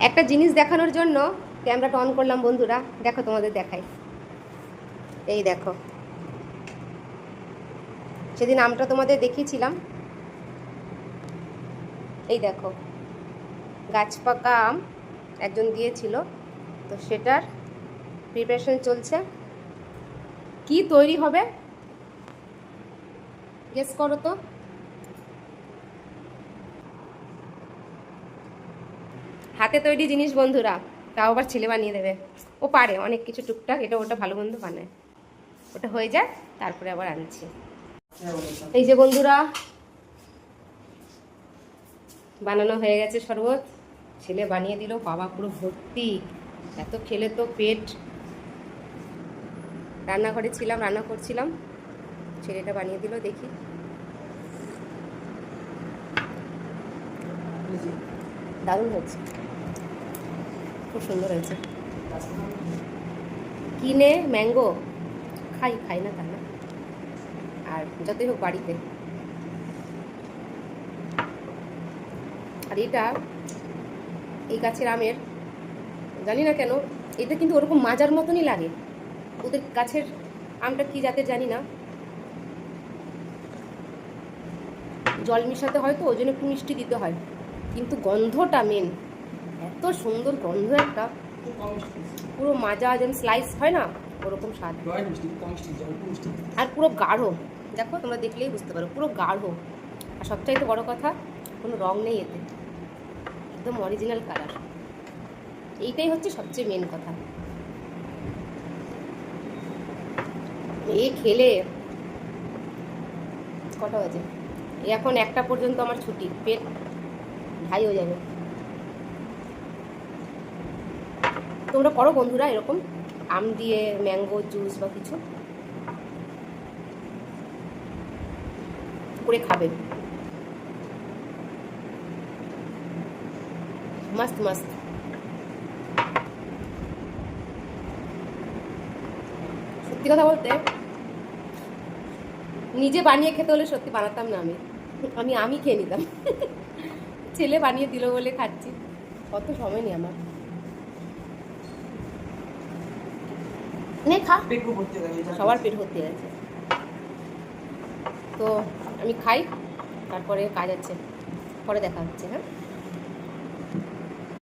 একটা জিনিস দেখানোর জন্য ক্যামেরাটা অন করলাম বন্ধুরা। দেখো তোমাদের দেখাই, এই দেখো সেদিন আমটা তোমাদের দেখিয়েছিলাম, এই দেখো গাছ পাকা আম একজন দিয়েছিল, তো সেটার প্রিপারেশন চলছে। কি তৈরি হবে গেস করো তো? হাতে তৈরি জিনিস বন্ধুরা, তাও আবার ছেলে বানিয়ে দেবে। ও পারে অনেক কিছু টুকটাক, এটা ওটা ভালো মন্দ বানায়। ওটা হয়ে যায় তারপরে আবার আনছি। এই যে বন্ধুরা বানানো হয়ে গেছে শরবত, ছেলে বানিয়ে দিল, বাবা পুরো ভর্তি, এত খেলে তো পেট। রান্নাঘরে ছিলাম, রান্না করছিলাম, ছেলেটা বানিয়ে দিল, দেখি দারুণ হয়েছে, খুব সুন্দর হয়েছে। কিনে ম্যাঙ্গো খাই না তা না, আর যতই হোক বাড়িতে। আর এটা এই গাছের আমের জানি না কেন এটা কিন্তু ওরকম মাজার মতনই লাগে। ওদের গাছের আমটা কি জাতের জানি না, জল মিশাতে হয় তো ওই জন্য একটু মিষ্টি দিতে হয়, কিন্তু গন্ধটা মেন, এত সুন্দর গন্ধ একটা, পুরো মাজা যেন স্লাইস হয় না ওরকম স্বাদ, আর পুরো গাঢ়। দেখো তোমরা দেখলেই বুঝতে পারো পুরো গাঢ়, আর সবচাইতে বড় কথা কোনো রং নেই এতে, একদম অরিজিনাল কালার। এইটাই হচ্ছে সবচেয়ে মেন কথা। খেলে কটা বাজে, এখন 1টা পর্যন্ত আমার ছুটি, পেট ঢাই হয়ে যাবে। তোমরা করো বন্ধুরা এরকম আম দিয়ে ম্যাঙ্গো জুস বা কিছু করে খাবে, মস্ত মস্ত। সত্যি কথা বলতে নিজে বানিয়ে খেতে হলে সত্যি বানাতাম না, আমি খেয়ে নিতাম। ছেলে বানিয়ে দিল বলে খাচ্ছি, কত সময় নেই আমার। নে খা, সবার পেট ভর্তি গেছে। তো আমি খাই, তারপরে কাজ আছে, পরে দেখা হচ্ছে। হ্যাঁ।